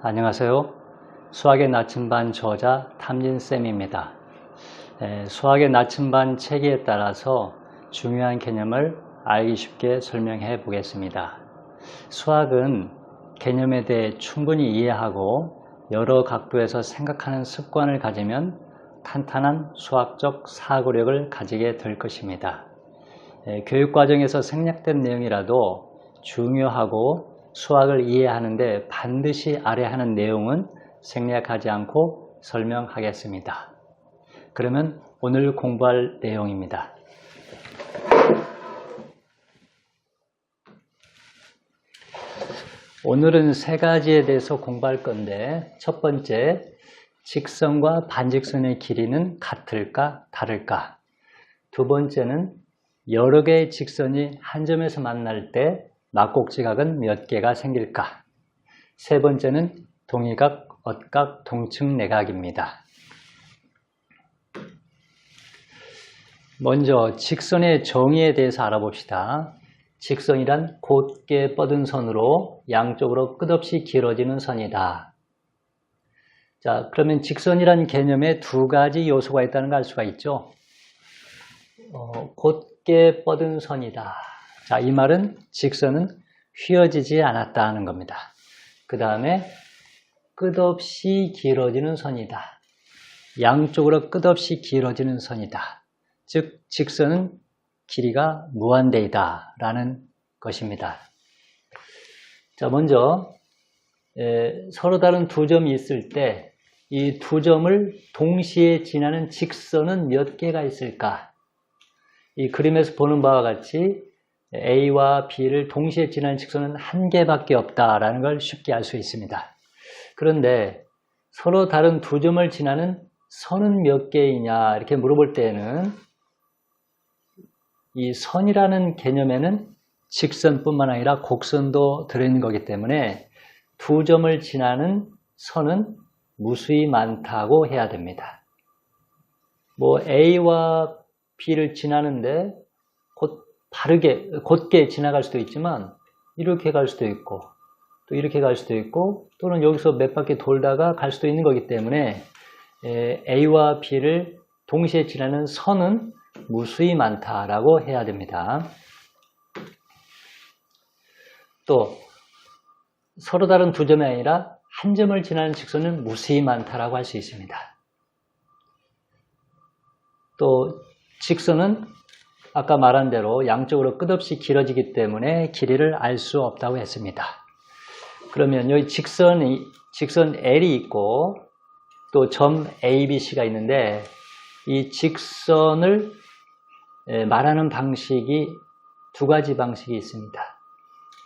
안녕하세요. 수학의 나침반 저자 탐진쌤입니다. 수학의 나침반 체계에 따라서 중요한 개념을 알기 쉽게 설명해 보겠습니다. 수학은 개념에 대해 충분히 이해하고 여러 각도에서 생각하는 습관을 가지면 탄탄한 수학적 사고력을 가지게 될 것입니다. 교육과정에서 생략된 내용이라도 중요하고 수학을 이해하는데 반드시 알아야 하는 내용은 생략하지 않고 설명하겠습니다. 그러면 오늘 공부할 내용입니다. 오늘은 세 가지에 대해서 공부할 건데, 첫 번째, 직선과 반직선의 길이는 같을까 다를까? 두 번째는 여러 개의 직선이 한 점에서 만날 때 막곡지각은 몇 개가 생길까? 세 번째는 동의각, 엇각, 동측내각입니다. 먼저 직선의 정의에 대해서 알아봅시다. 직선이란 곧게 뻗은 선으로 양쪽으로 끝없이 길어지는 선이다. 자, 그러면 직선이란 개념에 두 가지 요소가 있다는 걸 알 수가 있죠. 곧게 뻗은 선이다. 자, 이 말은 직선은 휘어지지 않았다 하는 겁니다. 그 다음에 끝없이 길어지는 선이다. 양쪽으로 끝없이 길어지는 선이다. 즉, 직선은 길이가 무한대이다 라는 것입니다. 자, 먼저 서로 다른 두 점이 있을 때 이 두 점을 동시에 지나는 직선은 몇 개가 있을까? 이 그림에서 보는 바와 같이 A와 B를 동시에 지나는 직선은 한 개밖에 없다라는 걸 쉽게 알 수 있습니다. 그런데 서로 다른 두 점을 지나는 선은 몇 개이냐 이렇게 물어볼 때에는 이 선이라는 개념에는 직선뿐만 아니라 곡선도 들어있는 거기 때문에 두 점을 지나는 선은 무수히 많다고 해야 됩니다. 뭐 A와 B를 지나는데 곧게 지나갈 수도 있지만 이렇게 갈 수도 있고 또 이렇게 갈 수도 있고 또는 여기서 몇 바퀴 돌다가 갈 수도 있는 거기 때문에 A와 B를 동시에 지나는 선은 무수히 많다라고 해야 됩니다. 또 서로 다른 두 점이 아니라 한 점을 지나는 직선은 무수히 많다라고 할 수 있습니다. 또 직선은 아까 말한 대로 양쪽으로 끝없이 길어지기 때문에 길이를 알 수 없다고 했습니다. 그러면 여기 직선 L이 있고 또 점 ABC가 있는데 이 직선을 말하는 방식이 두 가지 방식이 있습니다.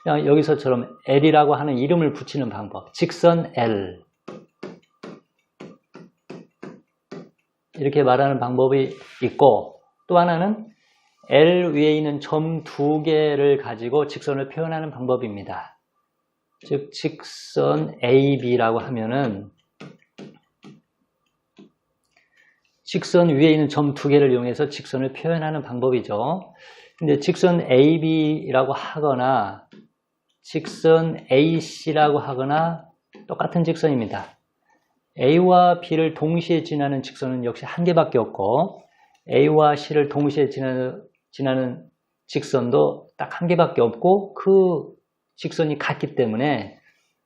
그냥 여기서처럼 L이라고 하는 이름을 붙이는 방법, 직선 L 이렇게 말하는 방법이 있고 또 하나는 L 위에 있는 점 두 개를 가지고 직선을 표현하는 방법입니다. 즉 직선 AB라고 하면은 직선 위에 있는 점 두 개를 이용해서 직선을 표현하는 방법이죠. 근데 직선 AB라고 하거나 직선 AC라고 하거나 똑같은 직선입니다. A와 B를 동시에 지나는 직선은 역시 한 개밖에 없고 A와 C를 동시에 지나는 직선도 딱 한 개밖에 없고 그 직선이 같기 때문에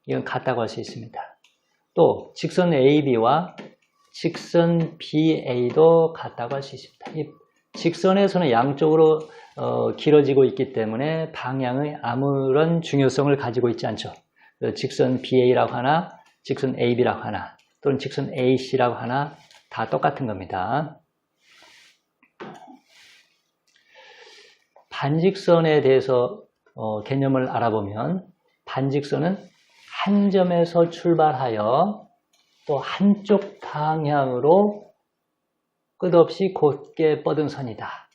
이건 같다고 할 수 있습니다. 또 직선 AB와 직선 BA도 같다고 할 수 있습니다. 이 직선에서는 양쪽으로 길어지고 있기 때문에 방향의 아무런 중요성을 가지고 있지 않죠. 직선 BA라고 하나, 직선 AB라고 하나, 또는 직선 AC라고 하나 다 똑같은 겁니다. 반직선에 대해서 개념을 알아보면 반직선은 한 점에서 출발하여 또 한쪽 방향으로 끝없이 곧게 뻗은 선이다.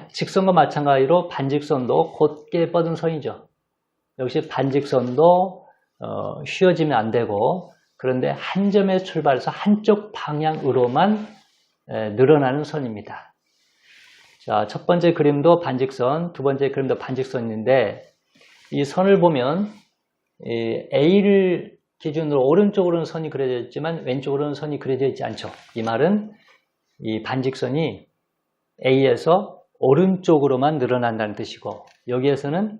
직선과 마찬가지로 반직선도 곧게 뻗은 선이죠. 역시 반직선도 휘어지면 안 되고 그런데 한 점에 출발해서 한쪽 방향으로만 늘어나는 선입니다. 자, 첫 번째 그림도 반직선, 두 번째 그림도 반직선인데 이 선을 보면 A를 기준으로 오른쪽으로는 선이 그려져 있지만 왼쪽으로는 선이 그려져 있지 않죠. 이 말은 이 반직선이 A에서 오른쪽으로만 늘어난다는 뜻이고 여기에서는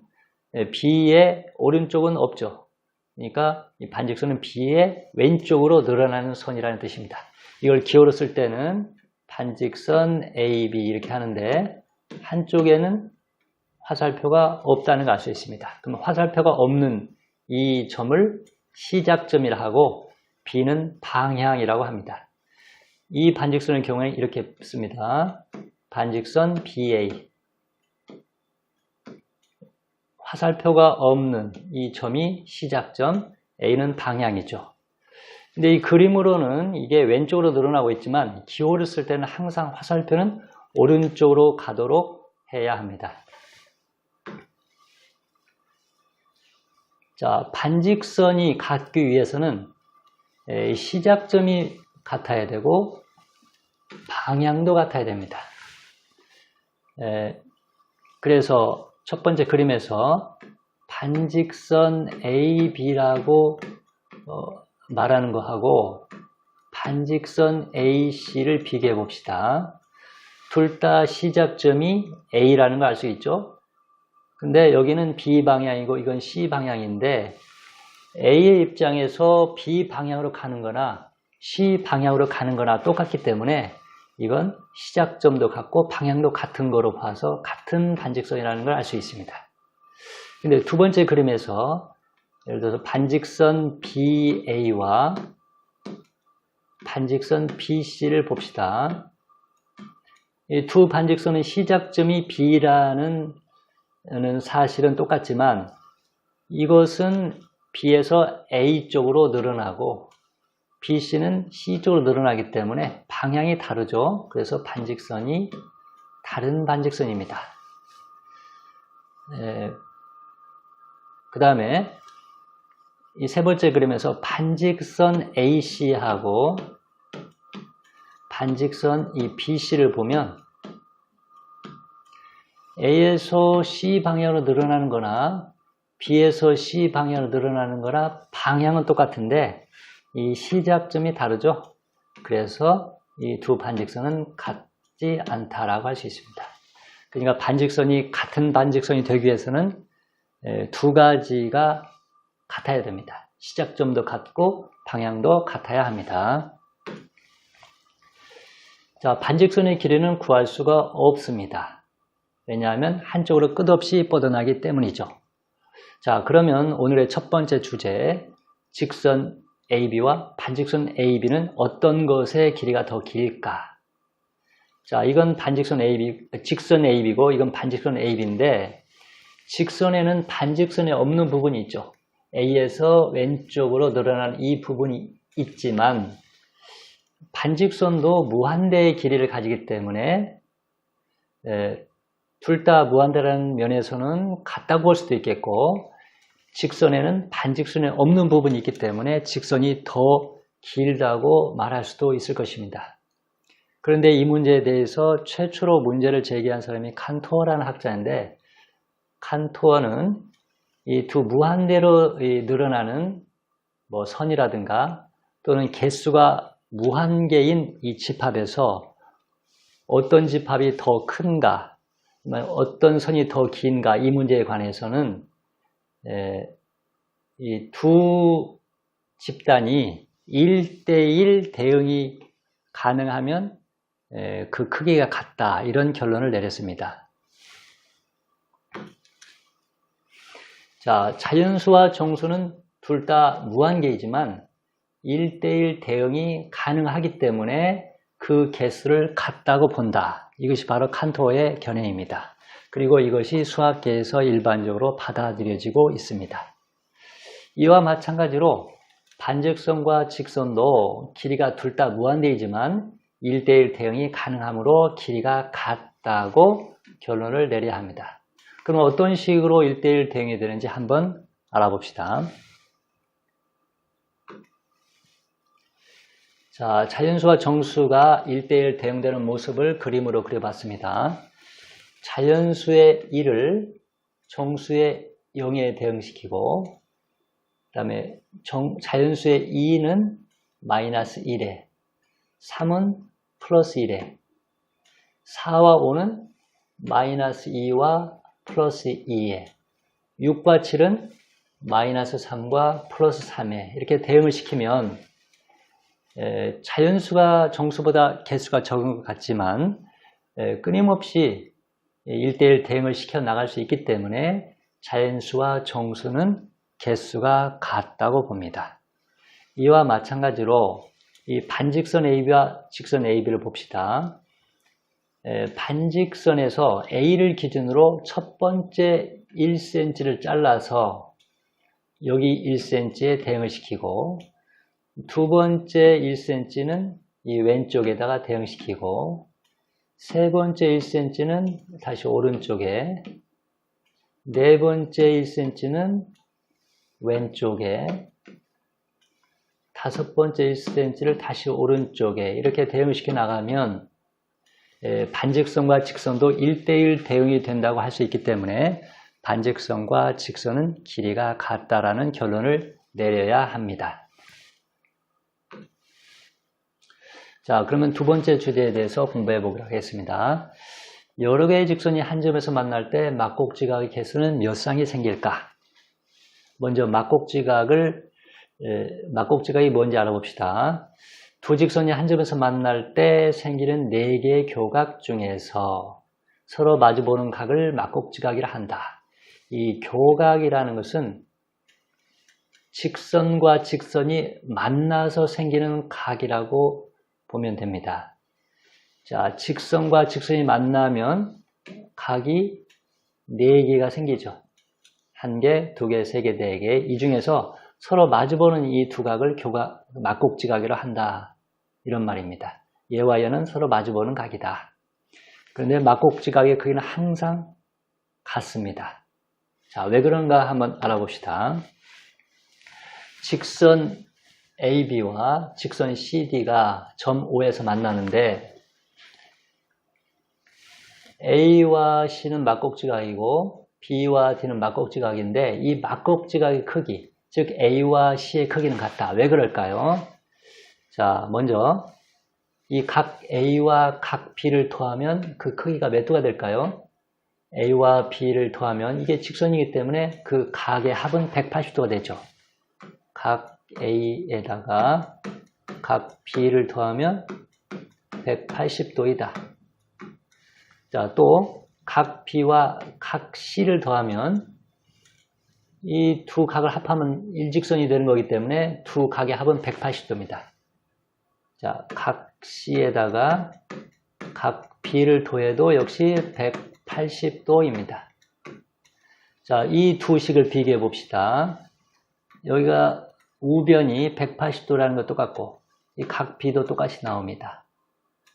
B의 오른쪽은 없죠. 그러니까 이 반직선은 B의 왼쪽으로 늘어나는 선이라는 뜻입니다. 이걸 기호로 쓸 때는 반직선 AB 이렇게 하는데 한쪽에는 화살표가 없다는 걸 알 수 있습니다. 그럼 화살표가 없는 이 점을 시작점이라 하고 B는 방향이라고 합니다. 이 반직선의 경우에 이렇게 씁니다. 반직선 BA 화살표가 없는 이 점이 시작점, A는 방향이죠. 근데 이 그림으로는 이게 왼쪽으로 늘어나고 있지만 기호를 쓸 때는 항상 화살표는 오른쪽으로 가도록 해야 합니다. 자, 반직선이 같기 위해서는 시작점이 같아야 되고 방향도 같아야 됩니다. 그래서 첫 번째 그림에서 반직선 AB라고 말하는 거하고 반직선 AC를 비교해 봅시다. 둘 다 시작점이 A라는 걸 알 수 있죠. 근데 여기는 B 방향이고 이건 C 방향인데 A의 입장에서 B 방향으로 가는 거나 C 방향으로 가는 거나 똑같기 때문에 이건 시작점도 같고 방향도 같은 거로 봐서 같은 반직선이라는 걸 알 수 있습니다. 근데 두 번째 그림에서 예를 들어서 반직선 BA와 반직선 BC를 봅시다. 이 두 반직선의 시작점이 B라는 사실은 똑같지만 이것은 B에서 A 쪽으로 늘어나고 BC는 C 쪽으로 늘어나기 때문에 방향이 다르죠. 그래서 반직선이 다른 반직선입니다. 그 다음에 이 세 번째 그림에서 반직선 AC하고 반직선 이 BC를 보면 A에서 C 방향으로 늘어나는 거나 B에서 C 방향으로 늘어나는 거나 방향은 똑같은데 이 시작점이 다르죠. 그래서 이 두 반직선은 같지 않다라고 할 수 있습니다. 그러니까 반직선이 같은 반직선이 되기 위해서는 두 가지가 같아야 됩니다. 시작점도 같고 방향도 같아야 합니다. 자, 반직선의 길이는 구할 수가 없습니다. 왜냐하면 한쪽으로 끝없이 뻗어나기 때문이죠. 자, 그러면 오늘의 첫 번째 주제, 직선 AB와 반직선 AB는 어떤 것의 길이가 더 길까? 자, 이건 반직선 AB, 직선 AB고 이건 반직선 AB인데 직선에는 반직선에 없는 부분이 있죠. A에서 왼쪽으로 늘어나는 이 부분이 있지만 반직선도 무한대의 길이를 가지기 때문에 둘 다 무한대라는 면에서는 같다고 볼 수도 있겠고 직선에는 반직선에 없는 부분이 있기 때문에 직선이 더 길다고 말할 수도 있을 것입니다. 그런데 이 문제에 대해서 최초로 문제를 제기한 사람이 칸토어라는 학자인데 칸토어는 이 두 무한대로 늘어나는 뭐 선이라든가 또는 개수가 무한개인 이 집합에서 어떤 집합이 더 큰가 어떤 선이 더 긴가 이 문제에 관해서는 이 두 집단이 1대1 대응이 가능하면 그 크기가 같다 이런 결론을 내렸습니다. 자, 자연수와 정수는 둘 다 무한계이지만 1대1 대응이 가능하기 때문에 그 개수를 같다고 본다. 이것이 바로 칸토어의 견해입니다. 그리고 이것이 수학계에서 일반적으로 받아들여지고 있습니다. 이와 마찬가지로 반직선과 직선도 길이가 둘 다 무한대이지만 1대1 대응이 가능하므로 길이가 같다고 결론을 내려야 합니다. 그럼 어떤 식으로 1대1 대응이 되는지 한번 알아봅시다. 자, 자연수와 정수가 1대1 대응되는 모습을 그림으로 그려봤습니다. 자연수의 1을 정수의 0에 대응시키고 다음에 자연수의 2는 마이너스 1에, 3은 플러스 1에, 4와 5는 마이너스 2와 플러스 2에, 6과 7은 마이너스 3과 플러스 3에 이렇게 대응을 시키면 자연수가 정수보다 개수가 적은 것 같지만 끊임없이 1대1 대응을 시켜 나갈 수 있기 때문에 자연수와 정수는 개수가 같다고 봅니다. 이와 마찬가지로 이 반직선 AB와 직선 AB를 봅시다. 반직선에서 A를 기준으로 첫 번째 1cm를 잘라서 여기 1cm에 대응을 시키고 두 번째 1cm는 이 왼쪽에다가 대응시키고 세 번째 1cm는 다시 오른쪽에, 네 번째 1cm는 왼쪽에, 다섯 번째 1cm를 다시 오른쪽에 이렇게 대응을 시켜 나가면 반직선과 직선도 1대1 대응이 된다고 할 수 있기 때문에 반직선과 직선은 길이가 같다라는 결론을 내려야 합니다. 자, 그러면 두 번째 주제에 대해서 공부해 보도록 하겠습니다. 여러 개의 직선이 한 점에서 만날 때 막곡지각의 개수는 몇 쌍이 생길까? 먼저 막곡지각이 뭔지 알아봅시다. 두 직선이 한 점에서 만날 때 생기는 4개의 교각 중에서 서로 마주보는 각을 막곡지각이라 한다. 이 교각이라는 것은 직선과 직선이 만나서 생기는 각이라고 보면 됩니다. 자, 직선과 직선이 만나면 각이 4개가 생기죠. 1개, 2개, 3개, 4개. 이 중에서 서로 마주보는 이 두 각을 막곡지각이라 한다. 이런 말입니다. 얘와 얘는 서로 마주보는 각이다. 그런데 막곡지각의 크기는 항상 같습니다. 자, 왜 그런가 한번 알아봅시다. 직선 AB와 직선 CD가 점 O에서 만나는데 A와 C는 막곡지각이고 B와 D는 막곡지각인데 이 막곡지각의 크기, 즉 A와 C의 크기는 같다. 왜 그럴까요? 자, 먼저 이 각 A와 각 B를 더하면 그 크기가 몇 도가 될까요? A와 B를 더하면 이게 직선이기 때문에 그 각의 합은 180도가 되죠. 각 A에다가 각 B를 더하면 180도이다. 자, 또 각 B와 각 C를 더하면 이 두 각을 합하면 일직선이 되는 거기 때문에 두 각의 합은 180도입니다. 자, 각 C에다가 각 B를 더해도 역시 180도입니다. 자, 이 두 식을 비교해 봅시다. 여기가 우변이 180도라는 것 똑같고 이 각 B도 똑같이 나옵니다.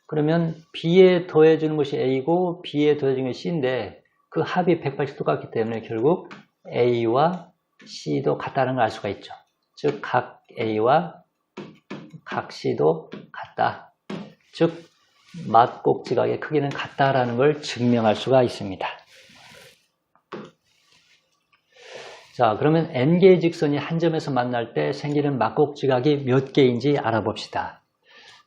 그러면 B에 더해주는 것이 A고 B에 더해주는 것이 C인데 그 합이 180도 똑같기 때문에 결국 A와 C도 같다는 걸 알 수가 있죠. 즉 각 A와 각 C도 같다. 즉 막곡지각의 크기는 같다라는 걸 증명할 수가 있습니다. 자, 그러면 N개의 직선이 한 점에서 만날 때 생기는 막곡지각이 몇 개인지 알아봅시다.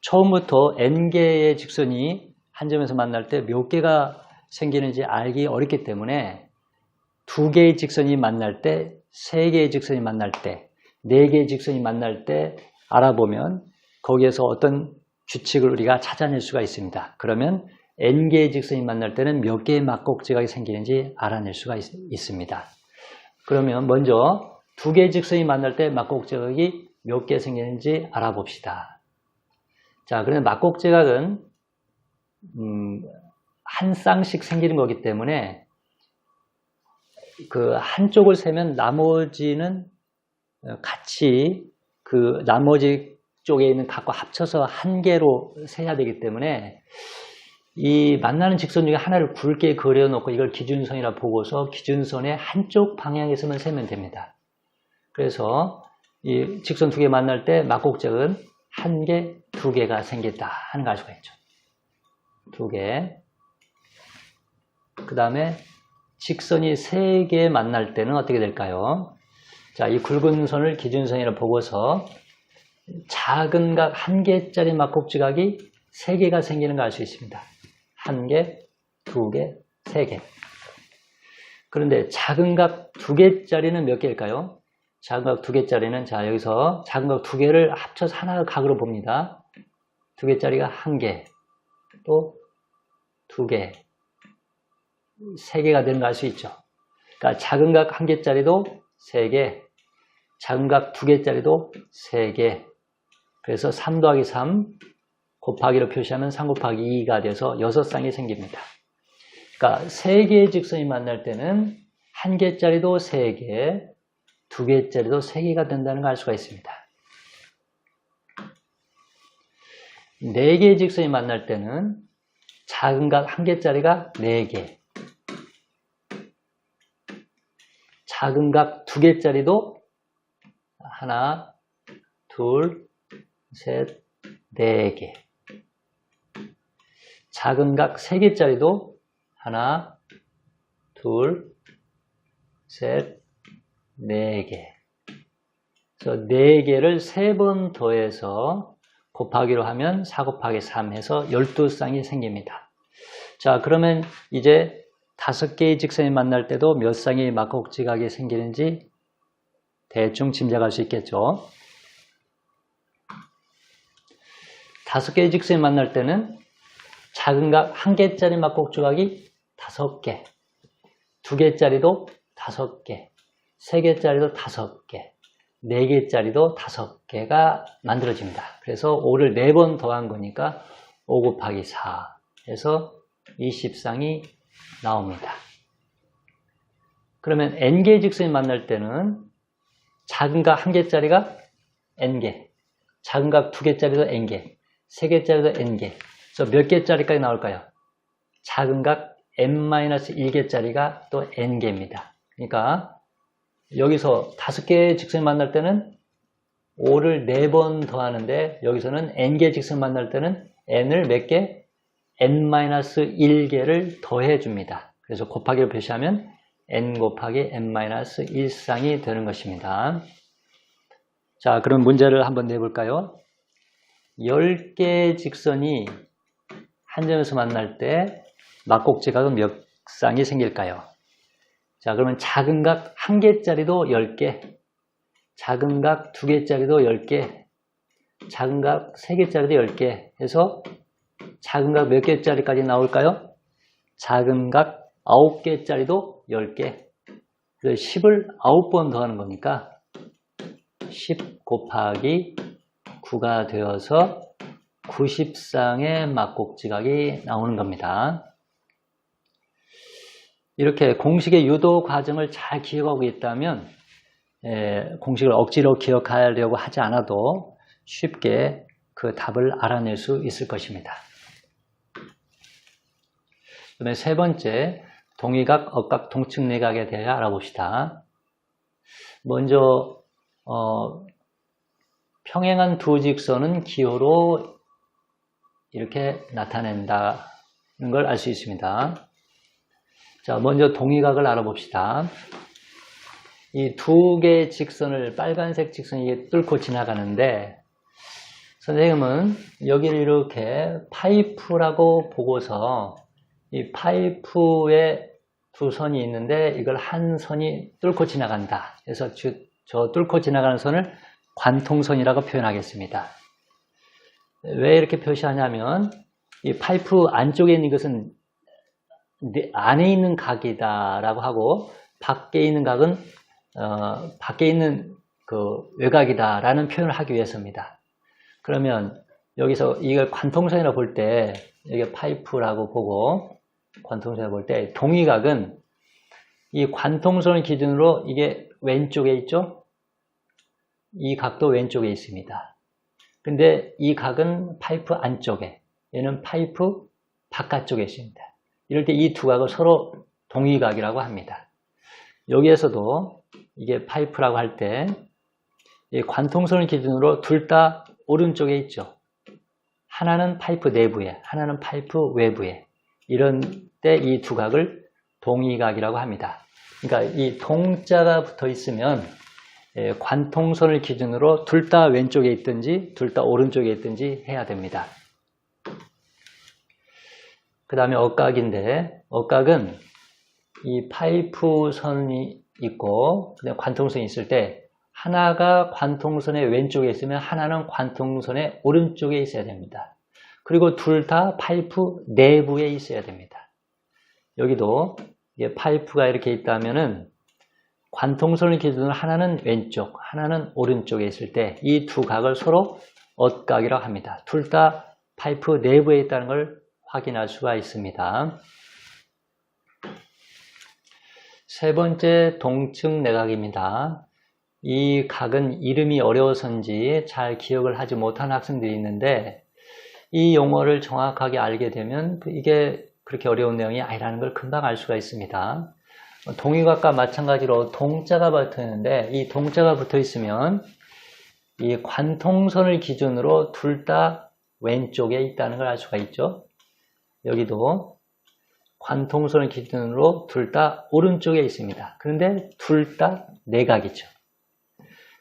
처음부터 N개의 직선이 한 점에서 만날 때 몇 개가 생기는지 알기 어렵기 때문에 2개의 직선이 만날 때, 3개의 직선이 만날 때, 4개의 직선이 만날 때 알아보면 거기에서 어떤 규칙을 우리가 찾아낼 수가 있습니다. 그러면 N개의 직선이 만날 때는 몇 개의 막곡지각이 생기는지 알아낼 수가 있습니다. 그러면 먼저 2개의 직선이 만날 때 막곡지각이 몇 개 생기는지 알아봅시다. 자, 그런데 막곡지각은 한 쌍씩 생기는 거기 때문에 그 한쪽을 세면 나머지는 같이 그 나머지 쪽에 있는 각과 합쳐서 한 개로 세야 되기 때문에 이 만나는 직선 중에 하나를 굵게 그려놓고 이걸 기준선이라 보고서 기준선의 한쪽 방향에서만 세면 됩니다. 그래서 이 직선 2개 만날 때 막곡지각은 1개, 2개가 생겼다 하는 걸 알 수가 있죠. 2개. 그 다음에 직선이 3개 만날 때는 어떻게 될까요? 자, 이 굵은 선을 기준선이라 보고서 작은 각 1개짜리 막곡지각이 3개가 생기는 걸 알 수 있습니다. 1개, 2개, 3개. 그런데 작은 각 2개짜리는 몇 개일까요? 작은 각 2개짜리는, 자, 여기서 작은 각 2개를 합쳐서 하나의 각으로 봅니다. 2개짜리가 1개, 또 2개, 3개가 되는 걸 알 수 있죠. 그러니까 작은 각 1개짜리도 3개, 작은 각 2개짜리도 3개. 그래서 3 더하기 3 곱하기로 표시하면 3 곱하기 2가 돼서 6쌍이 생깁니다. 그러니까 3개의 직선이 만날 때는 1개짜리도 3개, 2개짜리도 3개가 된다는 걸 알 수가 있습니다. 4개의 직선이 만날 때는 작은 각 1개짜리가 4개, 작은 각 2개짜리도 하나, 둘, 셋, 4개. 작은 각 3개짜리도 하나, 둘, 셋, 4개. 그래서 4개를 3번 더해서 곱하기로 하면 4 곱하기 3 해서 12쌍이 생깁니다. 자, 그러면 이제 5개의 직선이 만날 때도 몇 쌍의 막곡지각이 생기는지 대충 짐작할 수 있겠죠. 5개의 직선이 만날 때는 작은 각 1개짜리 막곡지각이 5개, 2개짜리도 5개, 3개짜리도 5개, 4개짜리도 5개가 만들어집니다. 그래서 5를 4번 더한 거니까 5 곱하기 4 해서 20쌍이 나옵니다. 그러면 n개의 직선이 만날 때는 작은 각 1개짜리가 n개, 작은 각 2개짜리도 n개, 3개짜리도 n개. 그래서 몇 개짜리까지 나올까요? 작은 각 n-1개짜리가 또 n개입니다. 그러니까 여기서 5개의 직선이 만날 때는 5를 4번 더하는데 여기서는 n개의 직선이 만날 때는 n을 몇 개? n-1개를 더해줍니다. 그래서 곱하기로 표시하면 n 곱하기 n-1쌍이 되는 것입니다. 자, 그럼 문제를 한번 내볼까요? 10개의 직선이 한 점에서 만날 때 막곡지각은 몇 쌍이 생길까요? 자, 그러면 작은 각 1개짜리도 10개, 작은 각 2개짜리도 10개, 작은 각 3개짜리도 10개 해서 작은 각 몇 개짜리까지 나올까요? 작은 각 9개짜리도 10개. 그래서 10을 9번 더하는 거니까 10 곱하기 9가 되어서 90쌍의 막곡지각이 나오는 겁니다. 이렇게 공식의 유도 과정을 잘 기억하고 있다면 공식을 억지로 기억하려고 하지 않아도 쉽게 그 답을 알아낼 수 있을 것입니다. 그다음에 세 번째, 동위각, 억각, 동측내각에 대해 알아봅시다. 먼저 평행한 두 직선은 기호로 이렇게 나타낸다는 걸 알 수 있습니다. 자, 먼저 동위각을 알아봅시다. 이 두 개의 직선을, 빨간색 직선이 뚫고 지나가는데 선생님은 여기를 이렇게 파이프라고 보고서 이 파이프에 두 선이 있는데 이걸 한 선이 뚫고 지나간다. 그래서 저 뚫고 지나가는 선을 관통선이라고 표현하겠습니다. 왜 이렇게 표시하냐면 이 파이프 안쪽에 있는 것은 안에 있는 각이다라고 하고 밖에 있는 각은 밖에 있는 그 외곽이다라는 표현을 하기 위해서입니다. 그러면 여기서 이걸 관통선이라고 볼 때 이게 파이프라고 보고 관통선이라고 볼 때 동위각은 이 관통선을 기준으로 이게 왼쪽에 있죠? 이 각도 왼쪽에 있습니다. 근데 이 각은 파이프 안쪽에, 얘는 파이프 바깥쪽에 있습니다. 이럴 때 이 두 각을 서로 동위각이라고 합니다. 여기에서도 이게 파이프라고 할 때 이 관통선을 기준으로 둘 다 오른쪽에 있죠. 하나는 파이프 내부에, 하나는 파이프 외부에. 이런 때 이 두 각을 동위각이라고 합니다. 그러니까 이 동자가 붙어 있으면 관통선을 기준으로 둘 다 왼쪽에 있든지 둘 다 오른쪽에 있든지 해야 됩니다. 그 다음에 억각인데, 억각은 이 파이프 선이 있고 그다음에 관통선이 있을 때 하나가 관통선의 왼쪽에 있으면 하나는 관통선의 오른쪽에 있어야 됩니다. 그리고 둘 다 파이프 내부에 있어야 됩니다. 여기도 파이프가 이렇게 있다면은 관통선을 기준으로 하나는 왼쪽, 하나는 오른쪽에 있을 때 이 두 각을 서로 억각이라고 합니다. 둘 다 파이프 내부에 있다는 걸 확인할 수가 있습니다. 세 번째 동측 내각입니다. 이 각은 이름이 어려워서인지 잘 기억을 하지 못한 학생들이 있는데 이 용어를 정확하게 알게 되면 이게 그렇게 어려운 내용이 아니라는 걸 금방 알 수가 있습니다. 동의각과 마찬가지로 동자가 붙어 있는데 이 동자가 붙어 있으면 이 관통선을 기준으로 둘 다 왼쪽에 있다는 걸 알 수가 있죠. 여기도 관통선을 기준으로 둘 다 오른쪽에 있습니다. 그런데 둘 다 내각이죠.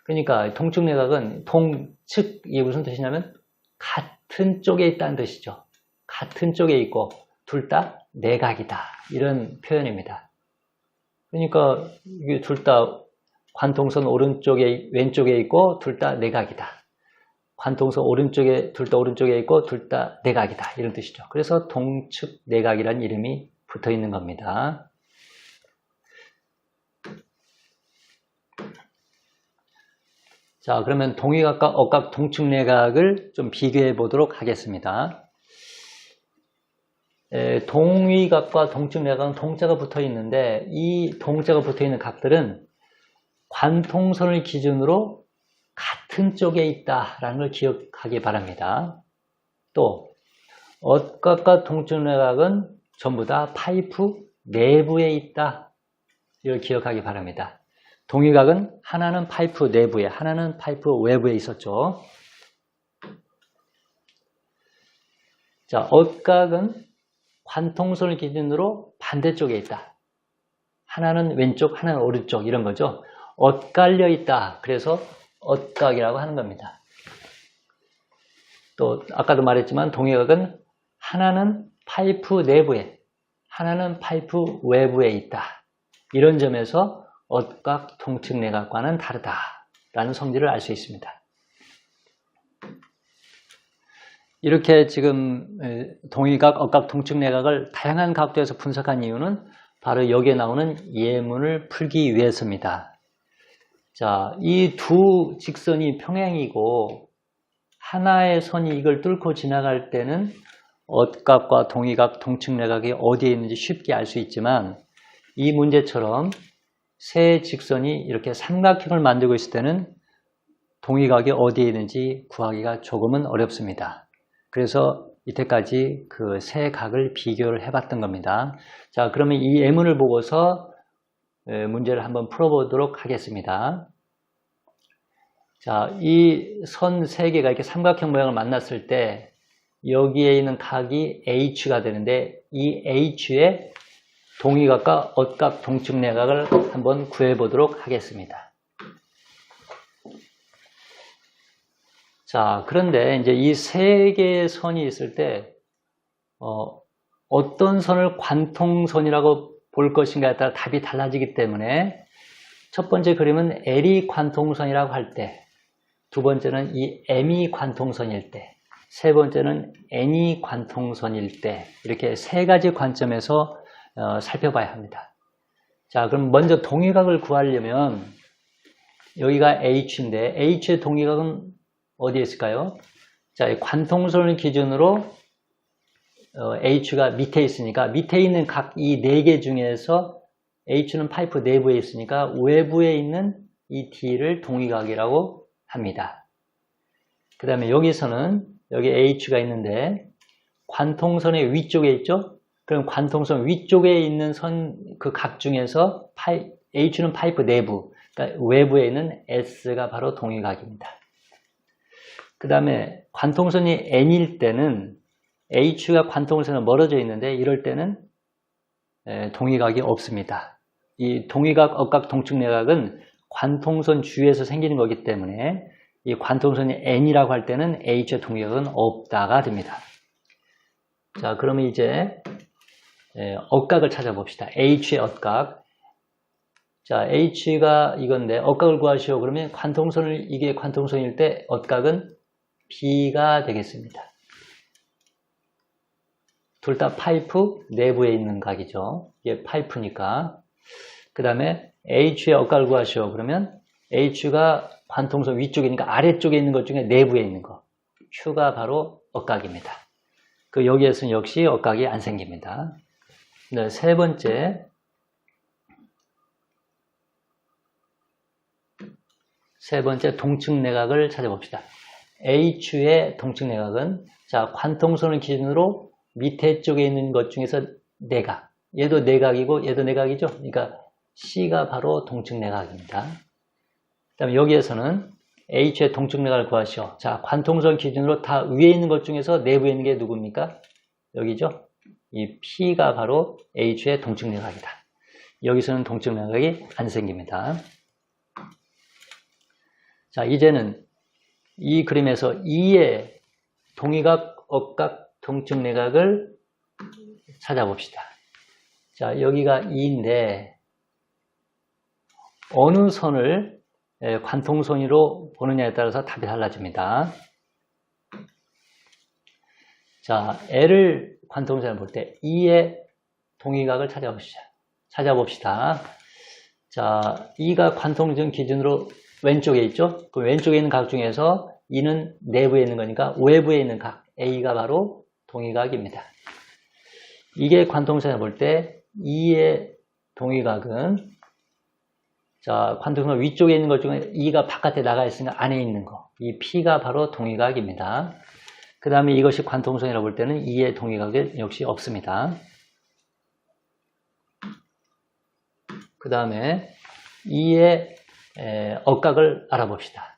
그러니까 동측 내각은 동측이 무슨 뜻이냐면 같은 쪽에 있다는 뜻이죠. 같은 쪽에 있고 둘 다 내각이다. 이런 표현입니다. 그러니까 이게 둘 다 관통선 오른쪽에 왼쪽에 있고 둘 다 내각이다. 관통선 오른쪽에 둘 다 오른쪽에 있고 둘 다 내각이다. 이런 뜻이죠. 그래서 동측 내각이라는 이름이 붙어 있는 겁니다. 자, 그러면 동의각과 억각 동측 내각을 좀 비교해 보도록 하겠습니다. 동의각과 동측 내각은 동자가 붙어 있는데 이 동자가 붙어 있는 각들은 관통선을 기준으로 같은 쪽에 있다라는 걸 기억하기 바랍니다. 또 억각과 동측 내각은 전부 다 파이프 내부에 있다. 이걸 기억하기 바랍니다. 동의각은 하나는 파이프 내부에, 하나는 파이프 외부에 있었죠. 자, 억각은 관통선을 기준으로 반대쪽에 있다. 하나는 왼쪽, 하나는 오른쪽 이런 거죠. 엇갈려 있다. 그래서 억각이라고 하는 겁니다. 또 아까도 말했지만 동의각은 하나는 파이프 내부에, 하나는 파이프 외부에 있다. 이런 점에서 억각 동측 내각과는 다르다라는 성질을 알 수 있습니다. 이렇게 지금 동의각, 억각, 동측 내각을 다양한 각도에서 분석한 이유는 바로 여기에 나오는 예문을 풀기 위해서입니다. 자, 이 두 직선이 평행이고 하나의 선이 이걸 뚫고 지나갈 때는 억각과 동의각, 동측 내각이 어디에 있는지 쉽게 알 수 있지만 이 문제처럼 세 직선이 이렇게 삼각형을 만들고 있을 때는 동의각이 어디에 있는지 구하기가 조금은 어렵습니다. 그래서 이때까지 그 세 각을 비교를 해봤던 겁니다. 자, 그러면 이 예문을 보고서 문제를 한번 풀어보도록 하겠습니다. 자, 이 선 세 개가 이렇게 삼각형 모양을 만났을 때 여기에 있는 각이 H가 되는데 이 H의 동의각과 억각 동측 내각을 한번 구해보도록 하겠습니다. 자, 그런데 이제 이 세 개의 선이 있을 때 어떤 선을 관통선이라고 볼 것인가에 따라 답이 달라지기 때문에 첫 번째 그림은 L이 관통선이라고 할 때, 두 번째는 이 M이 관통선일 때, 세 번째는 N이 관통선일 때 이렇게 세 가지 관점에서 살펴봐야 합니다. 자, 그럼 먼저 동의각을 구하려면 여기가 H인데 H의 동의각은 어디에 있을까요? 자, 이 관통선을 기준으로 H가 밑에 있으니까 밑에 있는 각 이 네 개 중에서 H는 파이프 내부에 있으니까 외부에 있는 이 D를 동의각이라고 합니다. 그 다음에 여기서는 여기 H가 있는데 관통선의 위쪽에 있죠? 그럼 관통선 위쪽에 있는 선 그 각 중에서 H는 파이프 내부, 그러니까 외부에 있는 S가 바로 동의각입니다. 그 다음에 관통선이 N일 때는 H가 관통선에 멀어져 있는데 이럴 때는 동의각이 없습니다. 이 동의각, 억각, 동측 내각은 관통선 주위에서 생기는 거기 때문에 이 관통선이 N이라고 할 때는 H의 동위각은 없다가 됩니다. 자, 그러면 이제 억각을 찾아봅시다. H의 억각. 자, H가 이건데 억각을 구하시오. 그러면 이게 관통선일 때 억각은 B가 되겠습니다. 둘 다 파이프 내부에 있는 각이죠. 이게 파이프니까. 그 다음에 H의 억각을 구하시오. 그러면 H가 관통선 위쪽이니까 아래쪽에 있는 것 중에 내부에 있는 거. Q가 바로 억각입니다. 여기에서는 역시 억각이 안 생깁니다. 네, 세 번째 동측 내각을 찾아봅시다. H의 동측 내각은 자, 관통선을 기준으로 밑에 쪽에 있는 것 중에서 내각. 얘도 내각이고 얘도 내각이죠. 그러니까 C가 바로 동측 내각입니다. 그 다음에 여기에서는 H의 동측 내각을 구하시오. 자, 관통선 기준으로 다 위에 있는 것 중에서 내부에 있는 게 누굽니까? 여기죠. 이 P가 바로 H의 동측 내각이다. 여기서는 동측 내각이 안 생깁니다. 자, 이제는 이 그림에서 E의 동위각, 억각, 동측 내각을 찾아봅시다. 자, 여기가 E인데 어느 선을 관통선으로 보느냐에 따라서 답이 달라집니다. 자, L을 관통선을 볼 때 E의 동위각을 찾아봅시다. 자, E가 관통선 기준으로 왼쪽에 있죠? 그 왼쪽에 있는 각 중에서 E는 내부에 있는 거니까 외부에 있는 각 A가 바로 동위각입니다. 이게 관통선을 볼 때 E의 동위각은 자, 관통선 위쪽에 있는 것 중에 E가 바깥에 나가 있으니까 안에 있는 거. 이 P가 바로 동위각입니다. 그 다음에 이것이 관통선이라고 볼 때는 E의 동위각이 역시 없습니다. 그 다음에 E의 억각을 알아봅시다.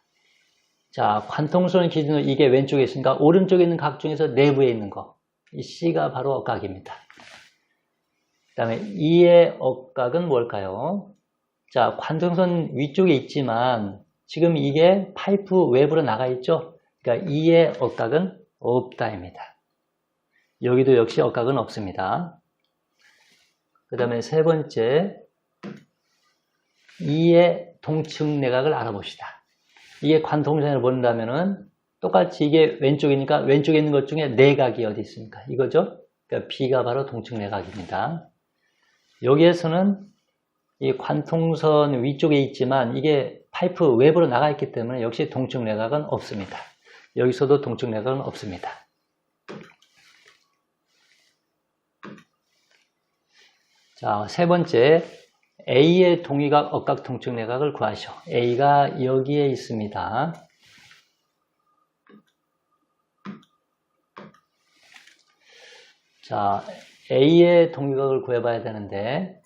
자, 관통선 기준으로 이게 왼쪽에 있으니까 오른쪽에 있는 각 중에서 내부에 있는 거. 이 C가 바로 억각입니다. 그 다음에 E의 억각은 뭘까요? 자, 관통선 위쪽에 있지만 지금 이게 파이프 외부로 나가 있죠? 그러니까 E의 억각은 없다입니다. 여기도 역시 억각은 없습니다. 그 다음에 세 번째, E의 동측 내각을 알아봅시다. 이게 관통선을 본다면은 똑같이 이게 왼쪽이니까 왼쪽에 있는 것 중에 내각이 어디 있습니까? 이거죠? 그러니까 B가 바로 동측 내각입니다. 여기에서는 이 관통선 위쪽에 있지만 이게 파이프 외부로 나가 있기 때문에 역시 동측 내각은 없습니다. 여기서도 동측 내각은 없습니다. 자, 세 번째, A의 동위각, 억각, 동측 내각을 구하시오. A가 여기에 있습니다. 자, A의 동위각을 구해봐야 되는데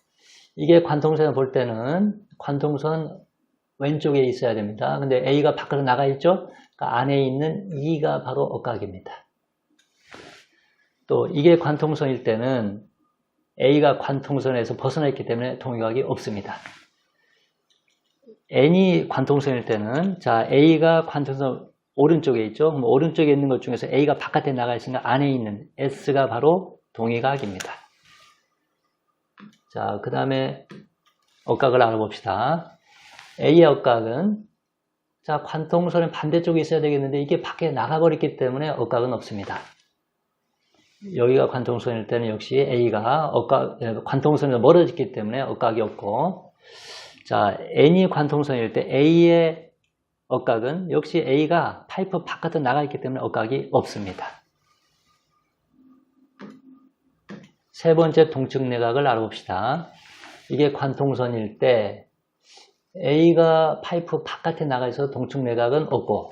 이게 관통선을 볼 때는 관통선 왼쪽에 있어야 됩니다. 근데 A가 밖으로 나가 있죠? 그러니까 안에 있는 E가 바로 억각입니다. 또 이게 관통선일 때는 A가 관통선에서 벗어나 있기 때문에 동위각이 없습니다. N이 관통선일 때는 자, A가 관통선 오른쪽에 있죠? 그럼 오른쪽에 있는 것 중에서 A가 바깥에 나가 있으니까 안에 있는 S가 바로 동위각입니다. 자, 그 다음에 억각을 알아봅시다. A의 억각은 자, 관통선의 반대쪽에 있어야 되겠는데 이게 밖에 나가버렸기 때문에 억각은 없습니다. 여기가 관통선일 때는 역시 A가 관통선에서 멀어졌기 때문에 억각이 없고, 자, N이 관통선일 때 A의 억각은 역시 A가 파이프 바깥으로 나가 있기 때문에 억각이 없습니다. 세 번째 동측 내각을 알아봅시다. 이게 관통선일 때 A가 파이프 바깥에 나가 있어서 동측 내각은 없고,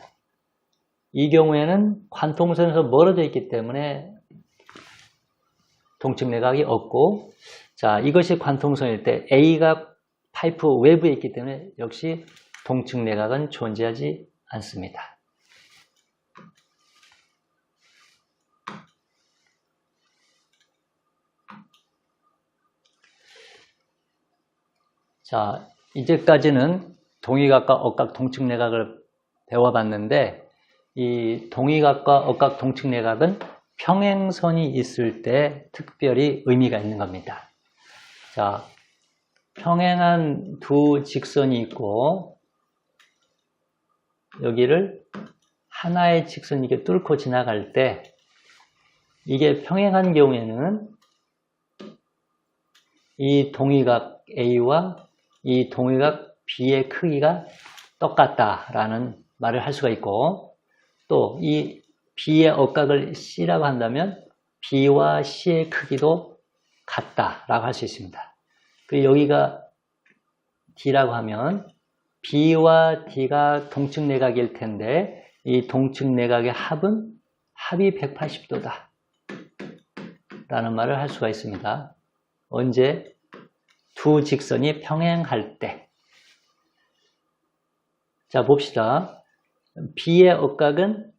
이 경우에는 관통선에서 멀어져 있기 때문에 동측 내각이 없고, 자, 이것이 관통선일 때 A가 파이프 외부에 있기 때문에 역시 동측 내각은 존재하지 않습니다. 자, 이제까지는 동위각과 억각 동측내각을 배워봤는데 이 동위각과 억각 동측내각은 평행선이 있을 때 특별히 의미가 있는 겁니다. 자, 평행한 두 직선이 있고 여기를 하나의 직선이 이렇게 뚫고 지나갈 때 이게 평행한 경우에는 이 동위각 A와 이 동위각 B의 크기가 똑같다라는 말을 할 수가 있고 또 이 B의 억각을 C라고 한다면 B와 C의 크기도 같다라고 할 수 있습니다. 그리고 여기가 D라고 하면 B와 D가 동측내각일 텐데 이 동측내각의 합이 180도다 라는 말을 할 수가 있습니다. 언제? 두 직선이 평행할 때. 자, 봅시다. B의 억각은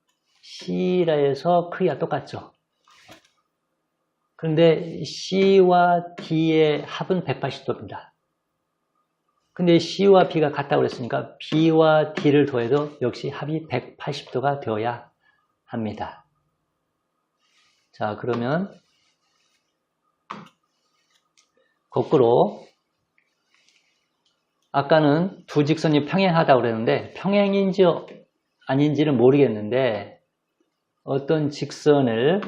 C라 해서 크기가 똑같죠. 그런데 C와 D의 합은 180도입니다. 근데 C와 B가 같다고 그랬으니까 B와 D를 더해도 역시 합이 180도가 되어야 합니다. 자, 그러면 거꾸로 아까는 두 직선이 평행하다고 그랬는데 평행인지 아닌지는 모르겠는데 어떤 직선을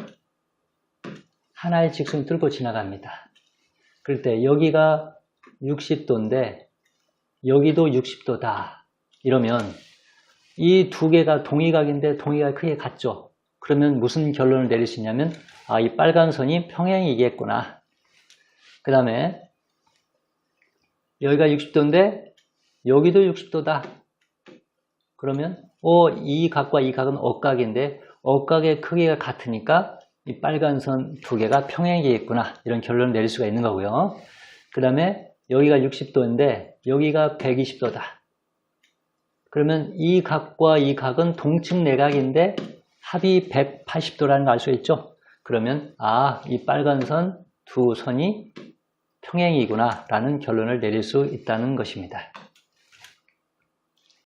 하나의 직선이 뚫고 지나갑니다. 그럴 때 여기가 60도인데 여기도 60도다. 이러면 이 두 개가 동위각인데 동위각이 크게 같죠. 그러면 무슨 결론을 내릴 수 있냐면 아, 이 빨간 선이 평행이겠구나. 그 다음에 여기가 60도인데 여기도 60도다. 그러면 이 각과 이 각은 억각인데 억각의 크기가 같으니까 이 빨간 선 두 개가 평행이겠구나. 이런 결론을 내릴 수가 있는 거고요. 그 다음에 여기가 60도인데 여기가 120도다. 그러면 이 각과 이 각은 동측내각인데 합이 180도라는 걸 알 수 있죠. 그러면 이 빨간 선 두 선이 평행이구나 라는 결론을 내릴 수 있다는 것입니다.